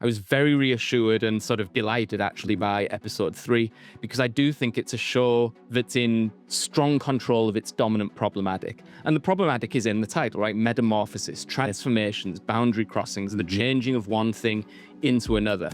I was very reassured and sort of delighted actually by episode 3, because I do think it's a show that's in strong control of its dominant problematic. And the problematic is in the title, right? Metamorphosis, transformations, boundary crossings, the changing of one thing into another.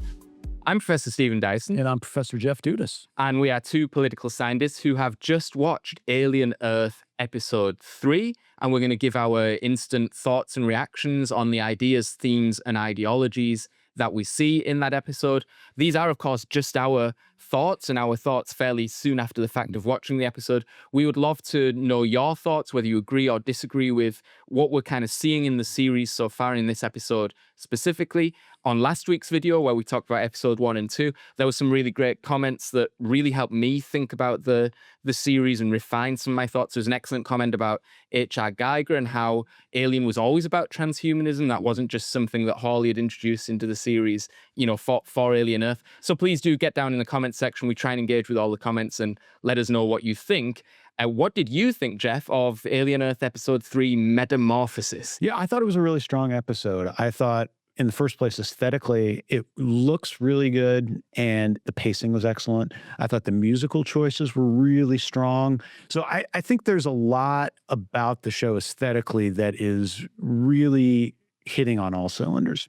I'm Professor Stephen Dyson. And I'm Professor Jeff Dudas. And we are two political scientists who have just watched Alien Earth episode 3. And we're going to give our instant thoughts and reactions on the ideas, themes, and ideologies that we see in that episode. These are, of course, just our thoughts, and our thoughts fairly soon after the fact of watching the episode. We would love to know your thoughts, whether you agree or disagree with what we're kind of seeing in the series so far in this episode specifically. On last week's video, where we talked about episode 1 and 2, there were some really great comments that really helped me think about the series and refine some of my thoughts. There's an excellent comment about H.R. Geiger and how Alien was always about transhumanism. That wasn't just something that Hawley had introduced into the series, you know, for Alien Earth. So please do get down in the comments section. We try and engage with all the comments and let us know what you think. What did you think, Jeff, of Alien Earth episode 3, Metamorphosis? Yeah, I thought it was a really strong episode. I thought, in the first place, aesthetically, it looks really good and the pacing was excellent. I thought the musical choices were really strong. So I think there's a lot about the show aesthetically that is really hitting on all cylinders.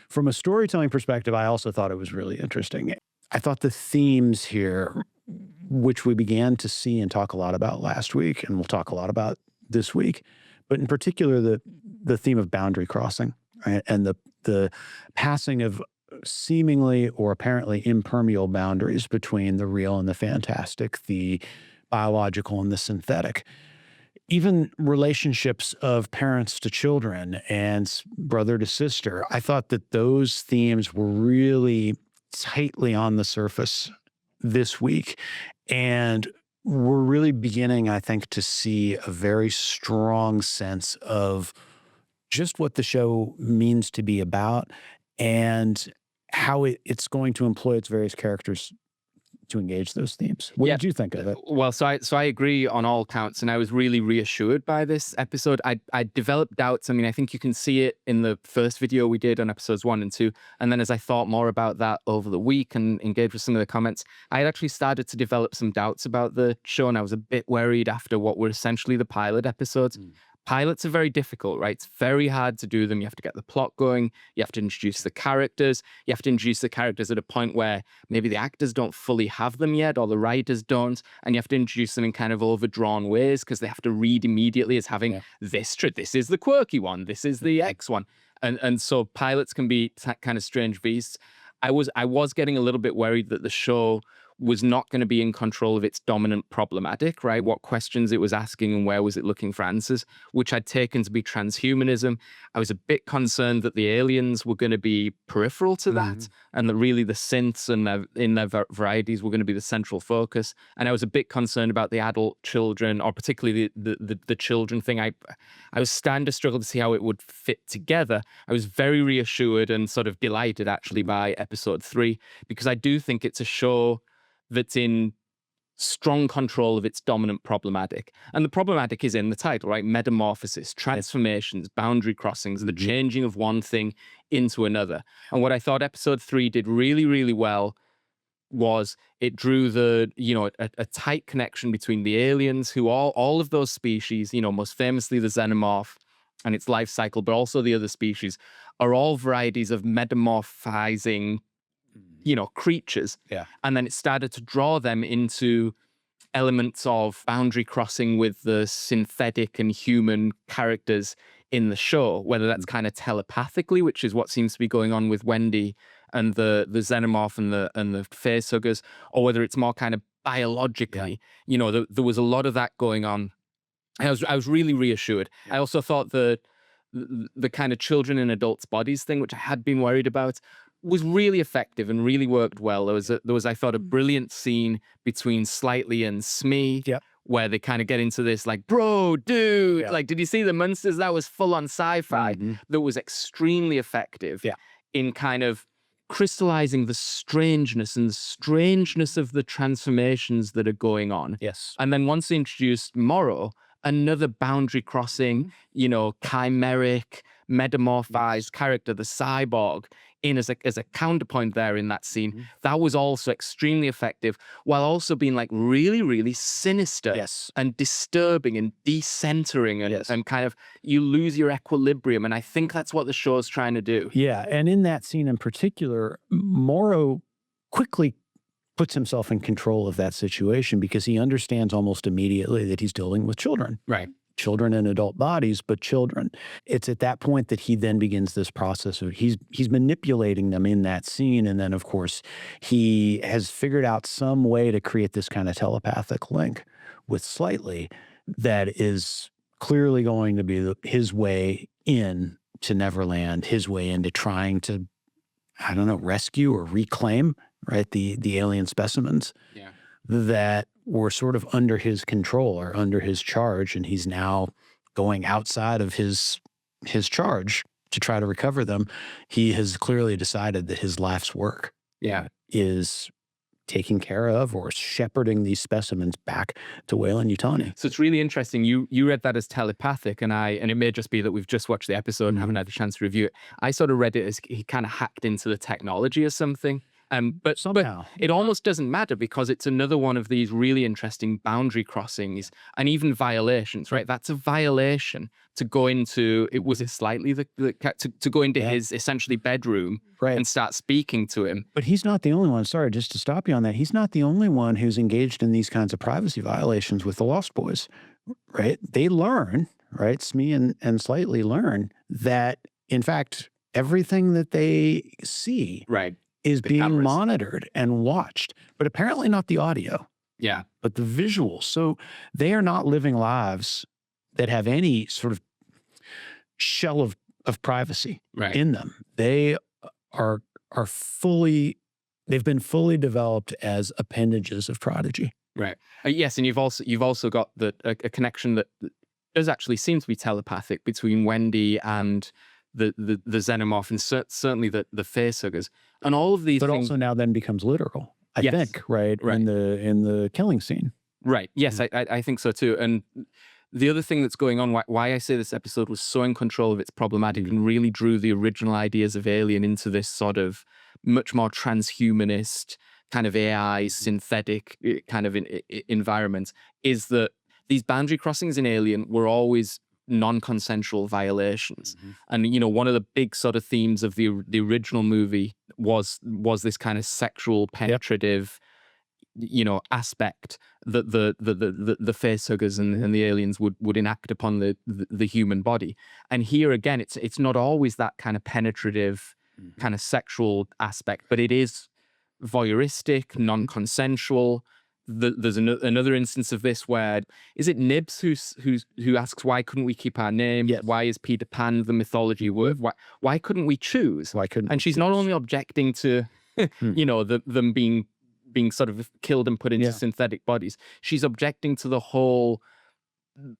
From a storytelling perspective, I also thought it was really interesting. I thought the themes here, which we began to see and talk a lot about last week, and we'll talk a lot about this week, but in particular, the theme of boundary crossing, right? And the passing of seemingly or apparently impermeable boundaries between the real and the fantastic, the biological and the synthetic. Even relationships of parents to children and brother to sister, I thought that those themes were really tightly on the surface this week. And we're really beginning, I think, to see a very strong sense of just what the show means to be about and how it's going to employ its various characters to engage those themes. What did you think of it? Well, so I agree on all counts, and I was really reassured by this episode. I developed doubts. I mean, I think you can see it in the first video we did on episodes 1 and 2. And then as I thought more about that over the week and engaged with some of the comments, I had actually started to develop some doubts about the show, and I was a bit worried after what were essentially the pilot episodes. Pilots are very difficult, right? It's very hard to do them. You have to get the plot going. You have to introduce the characters. You have to introduce the characters at a point where maybe the actors don't fully have them yet, or the writers don't. And you have to introduce them in kind of overdrawn ways because they have to read immediately as having this is the quirky one. This is the X one. And so pilots can be kind of strange beasts. I was getting a little bit worried that the show was not going to be in control of its dominant problematic, right? What questions it was asking and where was it looking for answers, which I'd taken to be transhumanism. I was a bit concerned that the aliens were going to be peripheral to that, and that really the synths and in their varieties were going to be the central focus. And I was a bit concerned about the adult children, or particularly the children thing. I was starting to struggle to see how it would fit together. I was very reassured and sort of delighted actually by episode 3, because I do think it's a show that's in strong control of its dominant problematic. And the problematic is in the title, right? Metamorphosis, transformations, boundary crossings, the changing of one thing into another. And what I thought episode 3 did really, really well was it drew a tight connection between the aliens, who all of those species, most famously the Xenomorph and its life cycle, but also the other species, are all varieties of metamorphizing creatures. Yeah. And then it started to draw them into elements of boundary crossing with the synthetic and human characters in the show, whether that's kind of telepathically, which is what seems to be going on with Wendy and the Xenomorph and the facehuggers, or whether it's more kind of biologically. There was a lot of that going on. I was really reassured. I also thought the kind of children in adults' bodies thing, which I had been worried about, was really effective and really worked well. There was, I thought, a brilliant scene between Slightly and Smee, where they kind of get into this like, bro, dude, like, did you see the monsters? That was full on sci-fi. That was extremely effective in kind of crystallizing the strangeness of the transformations that are going on. Yes. And then once they introduced Morrow, another boundary crossing, chimeric, metamorphized character, the cyborg, in as a counterpoint there in that scene. That was also extremely effective, while also being like really, really sinister and disturbing and decentering and kind of you lose your equilibrium. And I think that's what the show's trying to do. Yeah. And in that scene in particular, Morrow quickly puts himself in control of that situation because he understands almost immediately that he's dealing with children. Right. Children in adult bodies, but children. It's at that point that he then begins this process of he's manipulating them in that scene. And then, of course, he has figured out some way to create this kind of telepathic link with Slightly that is clearly going to be his way in to Neverland, his way into trying to, I don't know, rescue or reclaim, right, the alien specimens that were sort of under his control or under his charge, and he's now going outside of his charge to try to recover them. He has clearly decided that his life's work is taking care of or shepherding these specimens back to Weyland-Yutani. So it's really interesting. You read that as telepathic, and it may just be that we've just watched the episode and haven't had a chance to review it. I sort of read it as he kind of hacked into the technology or something. But Somehow. It almost doesn't matter because it's another one of these really interesting boundary crossings and even violations, right? That's a violation to go into, it was slightly to go into his essentially bedroom and start speaking to him. But he's not the only one. Sorry, just to stop you on that. He's not the only one who's engaged in these kinds of privacy violations with the Lost Boys, right? They learn, right? Smee and Slightly learn that, in fact, everything that they see is being monitored and watched, but apparently not the audio. Yeah. But the visuals. So they are not living lives that have any sort of shell of privacy in them. They are fully, they've been fully developed as appendages of Prodigy. Right. Yes, and you've also got a connection that does actually seem to be telepathic between Wendy and the Xenomorph and certainly the facehuggers and all of these but things. Also now then becomes literal, I think, right? In the killing scene. Right. Yes, I think so too. And the other thing that's going on, why I say this episode was so in control of its problematic and really drew the original ideas of Alien into this sort of much more transhumanist kind of AI synthetic kind of environment, is that these boundary crossings in Alien were always non-consensual violations. And one of the big sort of themes of the original movie was this kind of sexual penetrative aspect that the facehuggers and the aliens would enact upon the human body. And here again, it's not always that kind of penetrative kind of sexual aspect, but it is voyeuristic, non-consensual. There's another instance of this where, is it Nibs who asks, why couldn't we keep our name? Why is Peter Pan the mythology word? Why couldn't we choose? Why couldn't? And she's not only objecting to, them being sort of killed and put into synthetic bodies. She's objecting to the whole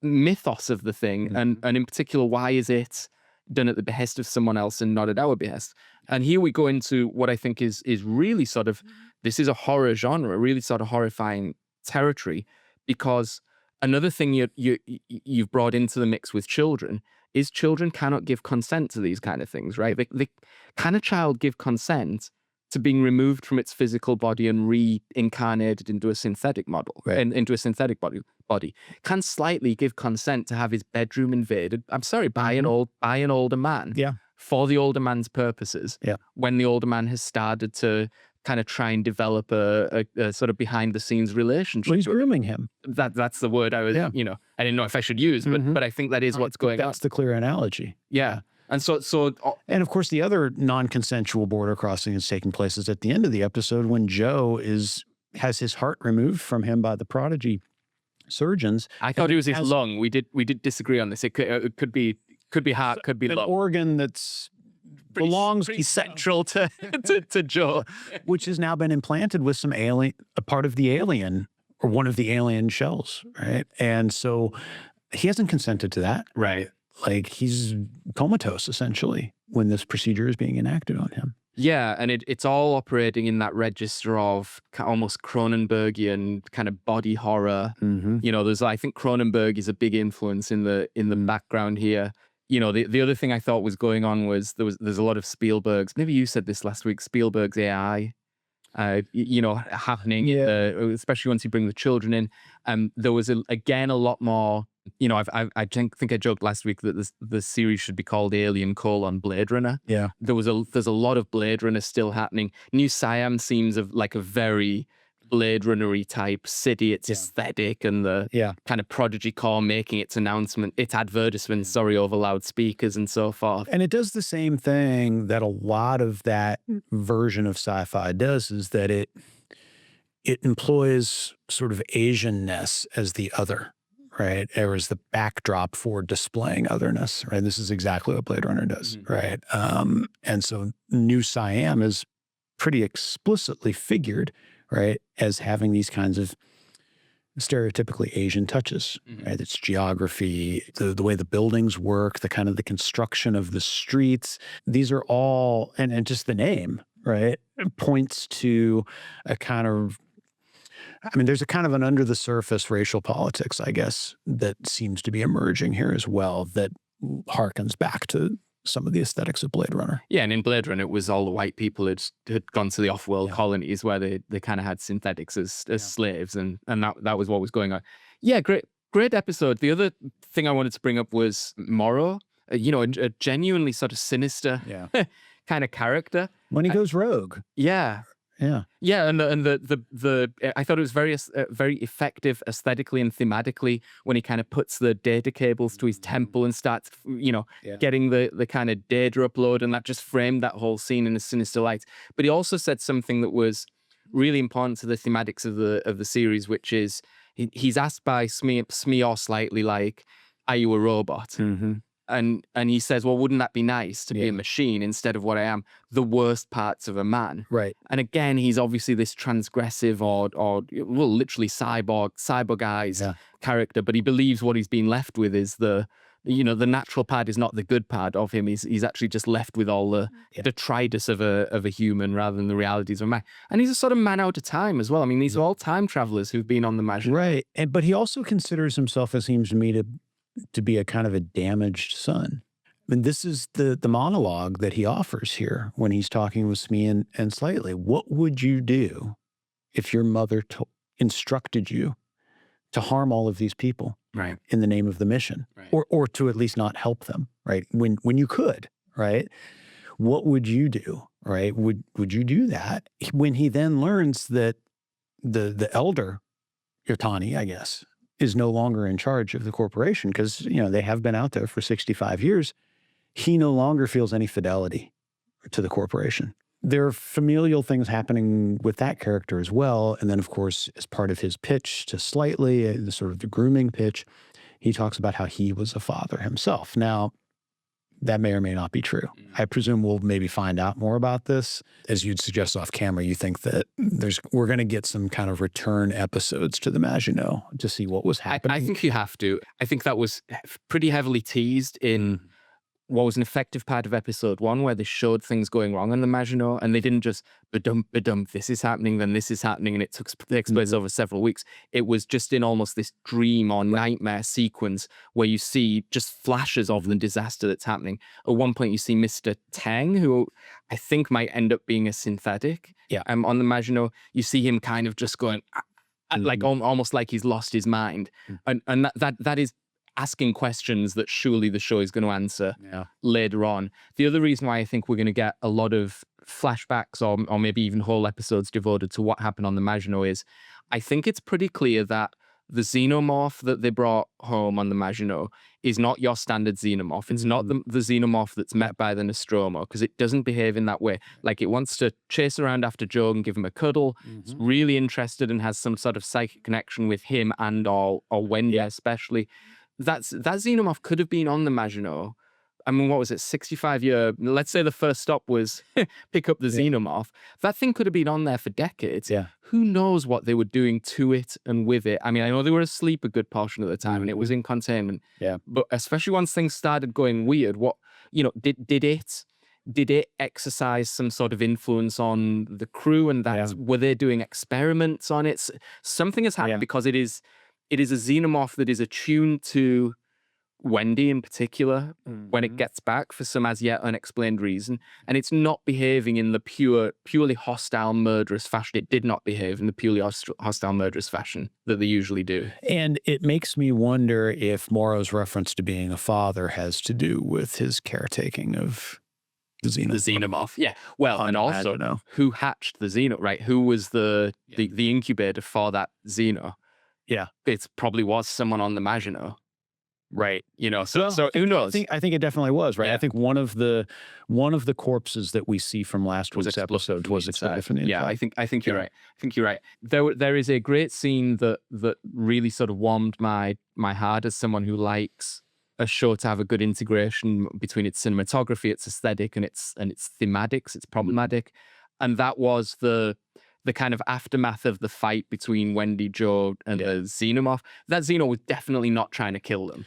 mythos of the thing, and in particular, why is it done at the behest of someone else and not at our behest? And here we go into what I think is really sort of, this is a horror genre, really sort of horrifying territory, because another thing you've brought into the mix with children is children cannot give consent to these kind of things, right? Can a child give consent to being removed from its physical body and reincarnated into a synthetic model, into a synthetic body? Can Slightly give consent to have his bedroom invaded? I'm sorry, by an older man. For the older man's purposes. When the older man has started to kind of try and develop a sort of behind the scenes relationship. Well, he's grooming him. That's the word I was, I didn't know if I should use, but I think that is what's going on. That's the clear analogy. Yeah. And and of course, the other non-consensual border crossing is taking place is at the end of the episode when Joe has his heart removed from him by the Prodigy surgeons. I thought it was his lung. We did disagree on this. It could be heart, could be an lung. Organ that's belongs pretty central to Joe, which has now been implanted with a part of the alien or one of the alien shells, right? And so he hasn't consented to that, right? Like he's comatose essentially when this procedure is being enacted on him. Yeah, and it's all operating in that register of almost Cronenbergian kind of body horror. I think Cronenberg is a big influence in the background here. the other thing I thought was going on was there's a lot of Spielberg's. Maybe you said this last week. Spielberg's AI, happening. Especially once you bring the children in. There was again a lot more. I think I joked last week that the series should be called Alien: Blade Runner. Yeah. There's a lot of Blade Runner still happening. New Siam seems like a very Blade Runner-y type city. Its aesthetic and the kind of Prodigy core making its advertisements, over loudspeakers and so forth. And it does the same thing that a lot of that version of sci-fi does, is that it employs sort of Asianness as the other, right? Or as the backdrop for displaying otherness, right? This is exactly what Blade Runner does, right? And so New Siam is pretty explicitly figured, right, as having these kinds of stereotypically Asian touches, right? It's geography, the way the buildings work, the kind of the construction of the streets. These are all, and just the name, right, points to a kind of, there's a kind of an under the surface racial politics, I guess, that seems to be emerging here as well, that harkens back to some of the aesthetics of Blade Runner. Yeah, and in Blade Runner, it was all the white people had gone to the off-world colonies where they kind of had synthetics as slaves, and that was what was going on. Yeah, great episode. The other thing I wanted to bring up was Morrow, a genuinely sort of sinister kind of character. When he goes rogue. Yeah. Yeah, and the I thought it was very effective aesthetically and thematically when he kind of puts the data cables to his temple and starts, getting the kind of data upload, and that just framed that whole scene in a sinister light. But he also said something that was really important to the thematics of the series, which is he's asked by Smee or Slightly, like, "Are you a robot?" And he says, well, wouldn't that be nice to be a machine instead of what I am, the worst parts of a man? Right. And again, he's obviously this transgressive or literally cyborgized character, but he believes what he's been left with is the natural part is not the good part of him. He's actually just left with all the detritus of a human rather than the realities of a man. And he's a sort of man out of time as well. These are all time travelers who've been on the Majinino. Right. But he also considers himself, it seems to me, to be a kind of a damaged son. This is the monologue that he offers here when he's talking with Smee and Slightly. What would you do if your mother instructed you to harm all of these people in the name of the mission, or to at least not help them, right? When you could, right? What would you do, right? Would you do that? When he then learns that the elder, Yotani, I guess, is no longer in charge of the corporation because, they have been out there for 65 years. He no longer feels any fidelity to the corporation. There are familial things happening with that character as well. And then, of course, as part of his pitch to Slightly, the sort of the grooming pitch, he talks about how he was a father himself. Now, that may or may not be true. I presume we'll maybe find out more about this. As you'd suggest off camera, you think that we're going to get some kind of return episodes to the Majinino to see what was happening. I think you have to. I think that was pretty heavily teased in what was an effective part of episode 1, where they showed things going wrong on the Majinino, and they didn't just ba-dum, this is happening, then this is happening, and it takes place over several weeks. It was just in almost this dream or nightmare sequence where you see just flashes of the disaster that's happening. At one point, you see Mr. Tang, who I think might end up being a synthetic. On the Majinino, you see him kind of just going, like almost like he's lost his mind, and that is asking questions that surely the show is going to answer later on. The other reason why I think we're going to get a lot of flashbacks or maybe even whole episodes devoted to what happened on the Majinino is I think it's pretty clear that the Xenomorph that they brought home on the Majinino is not your standard Xenomorph. It's not the Xenomorph that's met by the Nostromo, because it doesn't behave in that way. Like, it wants to chase around after Joe and give him a cuddle. It's really interested and has some sort of psychic connection with him and or Wendy especially. That Xenomorph could have been on the Majinino. What was it, 65-year? Let's say the first stop was pick up the Xenomorph. That thing could have been on there for decades. Who knows what they were doing to it and with it? I know they were asleep a good portion of the time, and it was in containment. But especially once things started going weird, did it exercise some sort of influence on the crew, and were they doing experiments on it? Something has happened because it is a Xenomorph that is attuned to Wendy in particular when it gets back for some as yet unexplained reason, and it's not behaving in the purely hostile, murderous fashion. It did not behave in the purely hostile, murderous fashion that they usually do. And it makes me wonder if Morrow's reference to being a father has to do with his caretaking of the Xenomorph. Yeah. Well, and also who hatched the Xeno, right? Who was the incubator for that Xeno? Yeah. It probably was someone on the Majinino. Right. You know, so who knows? I think it definitely was, right? Yeah. I think one of the corpses that we see from last week's episode was exploded from the inside. Yeah, I think you're right. I think you're right. There is a great scene that really sort of warmed my heart as someone who likes a show to have a good integration between its cinematography, its aesthetic, and its thematics, its problematic. And that was the kind of aftermath of the fight between Wendy, Joe, and the Xenomorph. That Xeno was definitely not trying to kill them.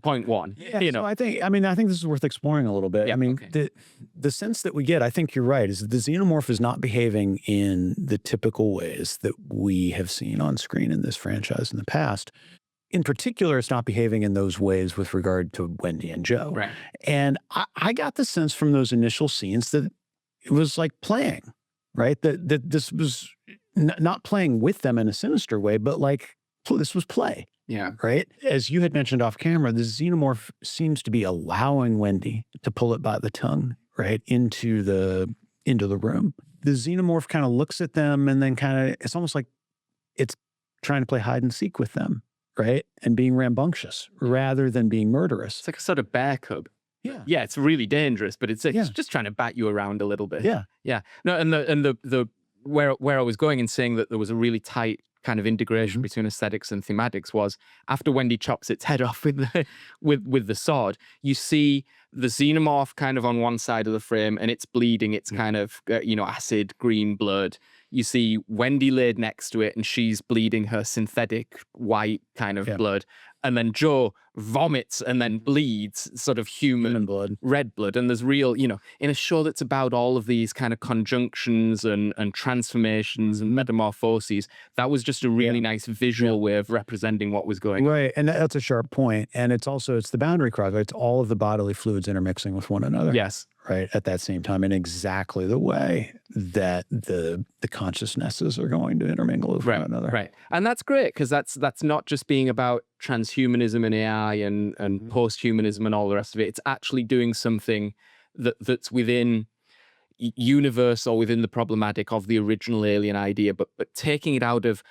Point one. Yeah, you know. So I think this is worth exploring a little bit. Yeah, I mean, the sense that we get, I think you're right, is that the Xenomorph is not behaving in the typical ways that we have seen on screen in this franchise in the past. In particular, it's not behaving in those ways with regard to Wendy and Joe. Right. And I got the sense from those initial scenes that it was like playing, right? That this was not playing with them in a sinister way, but like this was play. Yeah. Right. As you had mentioned off camera, the Xenomorph seems to be allowing Wendy to pull it by the tongue, right, into the room. The Xenomorph kind of looks at them and then it's almost like it's trying to play hide and seek with them. Right. And being rambunctious rather than being murderous. It's like a sort of bear cub. Yeah. Yeah. It's really dangerous, but it's just trying to bat you around a little bit. Yeah. Yeah. No. And the where I was going in saying that there was a really tight kind of integration between aesthetics and thematics was after Wendy chops its head off with the sword, you see the Xenomorph kind of on one side of the frame and it's bleeding. It's kind of, acid green blood. You see Wendy laid next to it and she's bleeding her synthetic white kind of blood. And then Joe vomits and then bleeds sort of human blood, red blood. And there's real, in a show that's about all of these kind of conjunctions and transformations and metamorphoses, that was just a really nice visual way of representing what was going on. Right. And that's a sharp point. And it's the boundary cross. It's all of the bodily fluids intermixing with one another. Yes. Right. At that same time, in exactly the way that the consciousnesses are going to intermingle with one another. Right. And that's great because that's not just being about transhumanism and AI and post-humanism and all the rest of it. It's actually doing something that's within universe or within the problematic of the original alien idea, but taking it out of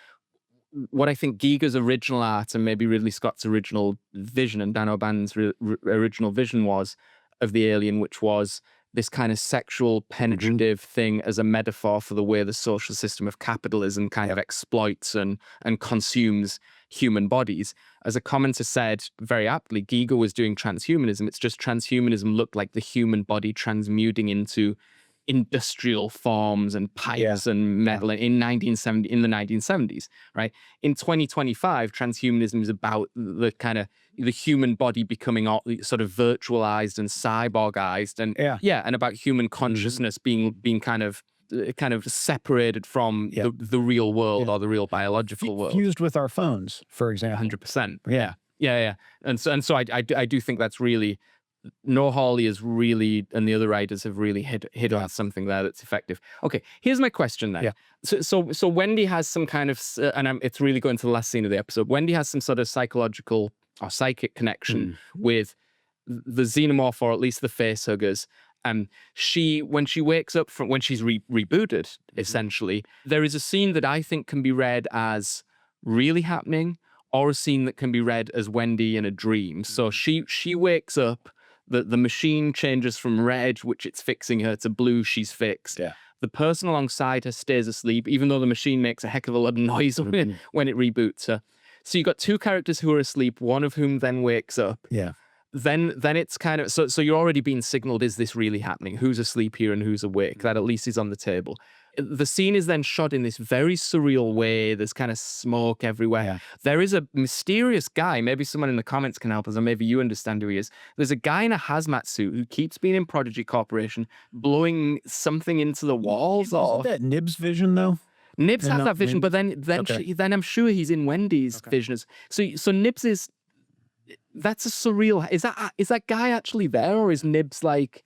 what I think Giger's original art and maybe Ridley Scott's original vision and Dan O'Bannon's original vision was of the alien, which was this kind of sexual penetrative thing as a metaphor for the way the social system of capitalism kind of exploits and consumes human bodies. As a commenter said very aptly, Giger was doing transhumanism. It's just transhumanism looked like the human body transmuting into industrial forms and pipes and metal in the 1970s, right? In 2025, transhumanism is about the kind of the human body becoming all sort of virtualized and cyborgized and and about human consciousness being kind of separated from the real world or the real biological world. Fused with our phones, for example. 100%. Yeah. And so I do think that's really, Noah Hawley is really, and the other writers have really hit on something there that's effective. Okay, here's my question then. Yeah. So Wendy has some kind of, it's really going to the last scene of the episode. Wendy has some sort of psychological or psychic connection with the Xenomorph, or at least the facehuggers. When she wakes up from when she's rebooted, essentially, there is a scene that I think can be read as really happening, or a scene that can be read as Wendy in a dream. So she wakes up, the machine changes from red, which it's fixing her, to blue, she's fixed. Yeah. The person alongside her stays asleep, even though the machine makes a heck of a lot of noise when it reboots her. So you've got two characters who are asleep, one of whom then wakes up. Yeah. Then it's kind of, so you're already being signaled, is this really happening? Who's asleep here and who's awake? That at least is on the table. The scene is then shot in this very surreal way. There's kind of smoke everywhere. Yeah. There is a mysterious guy, maybe someone in the comments can help us, or maybe you understand who he is. There's a guy in a hazmat suit who keeps being in Prodigy Corporation, blowing something into the walls. Is that Nib's vision, though? Nibs has that vision, but then I'm sure he's in Wendy's vision. So Nibs is That's a surreal. Is that guy actually there, or is Nibs like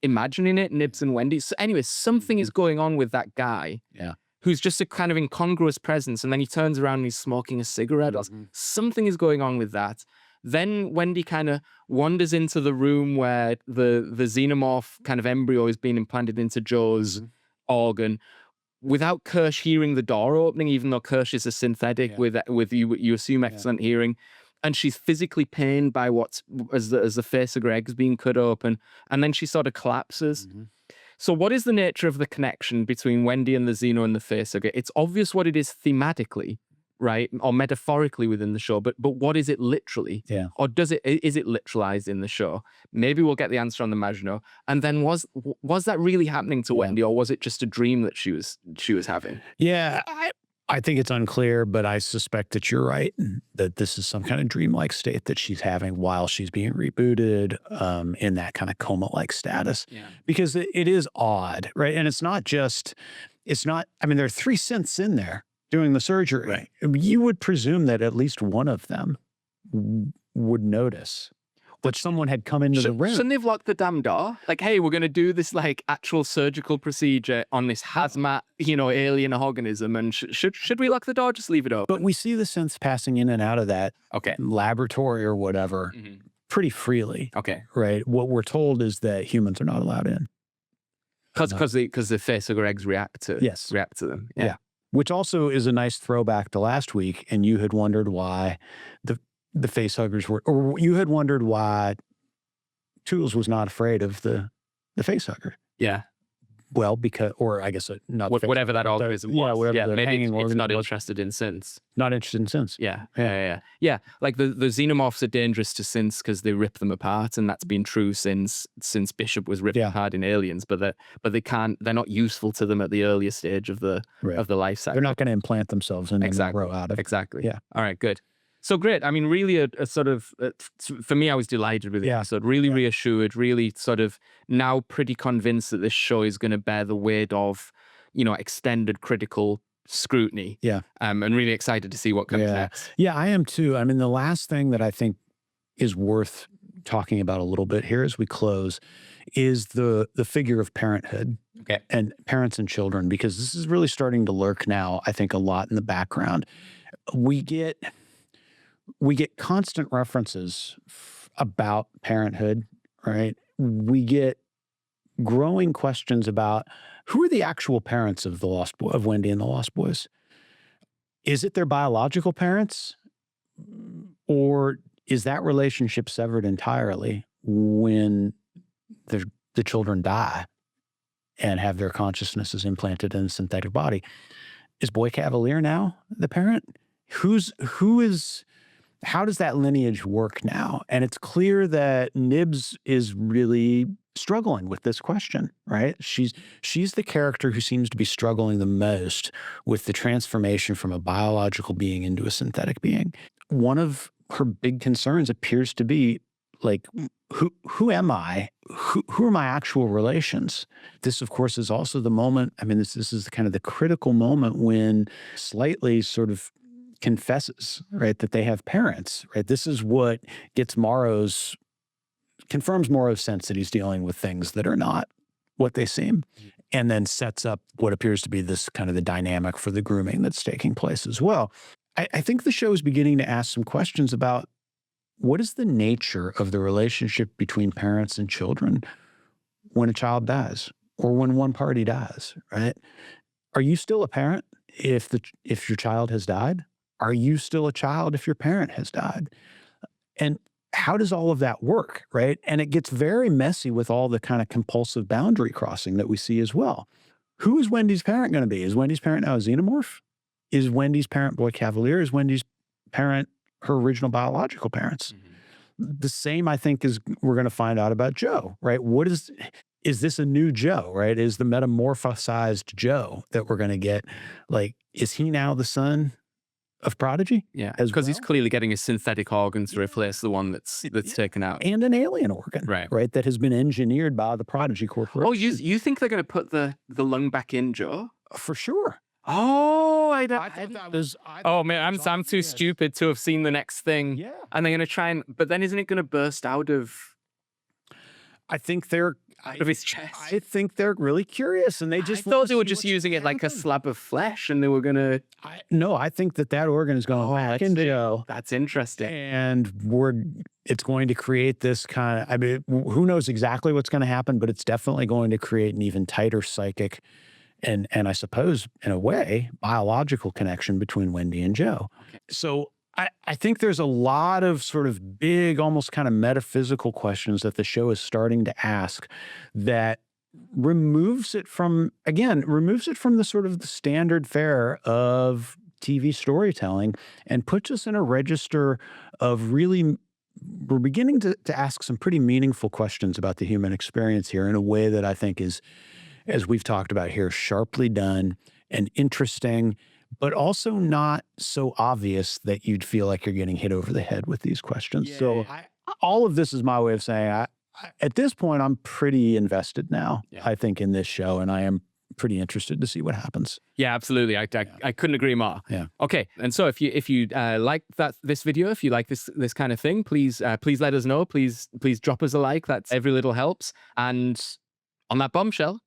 imagining it? Nibs and Wendy. So anyway, something is going on with that guy. Yeah. Who's just a kind of incongruous presence, and then he turns around and he's smoking a cigarette. Something is going on with that. Then Wendy kind of wanders into the room where the Xenomorph kind of embryo is being implanted into Joe's organ, without Kirsch hearing the door opening, even though Kirsch is a synthetic with you assume excellent hearing. And she's physically pained by what's as the face of her eggs being cut open, and then she sort of collapses. So what is the nature of the connection between Wendy and the Xeno and the facehugger? It's obvious what it is thematically, right? Or metaphorically within the show, but what is it literally? Yeah. Or is it literalized in the show? Maybe we'll get the answer on the Majinino. And then was that really happening to Wendy, or was it just a dream that she was having? Yeah, I think it's unclear, but I suspect that you're right, that this is some kind of dreamlike state that she's having while she's being rebooted, in that kind of coma-like status. Yeah. Because it is odd, right? And I mean, there are 3 synths in there doing the surgery. Right. You would presume that at least one of them would notice that someone had come into the room. Shouldn't they've locked the damn door? Like, hey, we're going to do this like actual surgical procedure on this hazmat, alien organism, and should we lock the door? Just leave it open. But we see the synths passing in and out of that laboratory or whatever pretty freely. Okay. Right. What we're told is that humans are not allowed in. Because the facehugger eggs react to them. Yeah. Which also is a nice throwback to last week, and you had wondered why the facehuggers were, or you had wondered why Tools was not afraid of the facehugger. Yeah. Well, because, or I guess not whatever that organism was. Yeah, maybe it's not interested in synths. Not interested in synths. Yeah. Like the Xenomorphs are dangerous to synths because they rip them apart, and that's been true since Bishop was ripped apart in Aliens. But they're not useful to them at the earlier stage of the life cycle. They're not going to implant themselves in and grow out of it. Exactly. Yeah. All right. Good. So great. I mean, really a sort of, for me, I was delighted with the episode, really reassured, really sort of now pretty convinced that this show is going to bear the weight of, extended critical scrutiny. Yeah. And really excited to see what comes next. Yeah, I am too. I mean, the last thing that I think is worth talking about a little bit here as we close is the figure of parenthood and parents and children, because this is really starting to lurk now, I think, a lot in the background. We get constant references about parenthood, right? We get growing questions about who are the actual parents of of Wendy and the Lost Boys. Is it their biological parents, or is that relationship severed entirely when the children die and have their consciousnesses implanted in a synthetic body? Is Boy Cavalier now the parent? How does that lineage work now? And it's clear that Nibs is really struggling with this question, right? She's the character who seems to be struggling the most with the transformation from a biological being into a synthetic being. One of her big concerns appears to be like, who am I? Who are my actual relations? This, of course, is also the moment. I mean, this is kind of the critical moment when Slightly sort of confesses, right, that they have parents, right? This is what confirms Morrow's sense that he's dealing with things that are not what they seem, and then sets up what appears to be this kind of the dynamic for the grooming that's taking place as well. I think the show is beginning to ask some questions about what is the nature of the relationship between parents and children when a child dies or when one party dies, right? Are you still a parent if your child has died? Are you still a child if your parent has died? And how does all of that work, right? And it gets very messy with all the kind of compulsive boundary crossing that we see as well. Who is Wendy's parent going to be? Is Wendy's parent now a Xenomorph? Is Wendy's parent Boy Cavalier? Is Wendy's parent her original biological parents? The same, I think, is we're going to find out about Joe, right? Is this a new Joe, right? Is the metamorphosized Joe that we're going to get, like, is he now the son of Prodigy? Yeah, because he's clearly getting his synthetic organs to replace the one that's taken out. And an alien organ, right? That has been engineered by the Prodigy Corporation. Oh, you think they're going to put the lung back in Joe? For sure. Oh, I don't. I thought that was. I Oh thought man, that was I'm too obvious. stupid to have seen the next thing. Yeah. And they're gonna try and, but then isn't it gonna burst I think they're. out of his chest? I think they're really curious, and they I just thought want they to were see just what's using gonna it like a happen. slab of flesh, and they were gonna. No, I think that organ is going back that's- into Joe, That's interesting. and it's going to create this kind of. I mean, who knows exactly what's going to happen, but it's definitely going to create an even tighter psychic, and I suppose in a way biological connection between Wendy and Joe. Okay. So. I think there's a lot of sort of big, almost kind of metaphysical questions that the show is starting to ask that removes it from the sort of the standard fare of TV storytelling and puts us in a register of really we're beginning to ask some pretty meaningful questions about the human experience here in a way that I think is, as we've talked about here, sharply done and interesting, but also not so obvious that you'd feel like you're getting hit over the head with these questions. So all of this is my way of saying at this point, I'm pretty invested now, I think, in this show, and I am pretty interested to see what happens. Yeah, absolutely. I couldn't agree more. Yeah. Okay. And so if you like this video, if you like this kind of thing, please let us know. Please drop us a like. That's every little helps. And on that bombshell,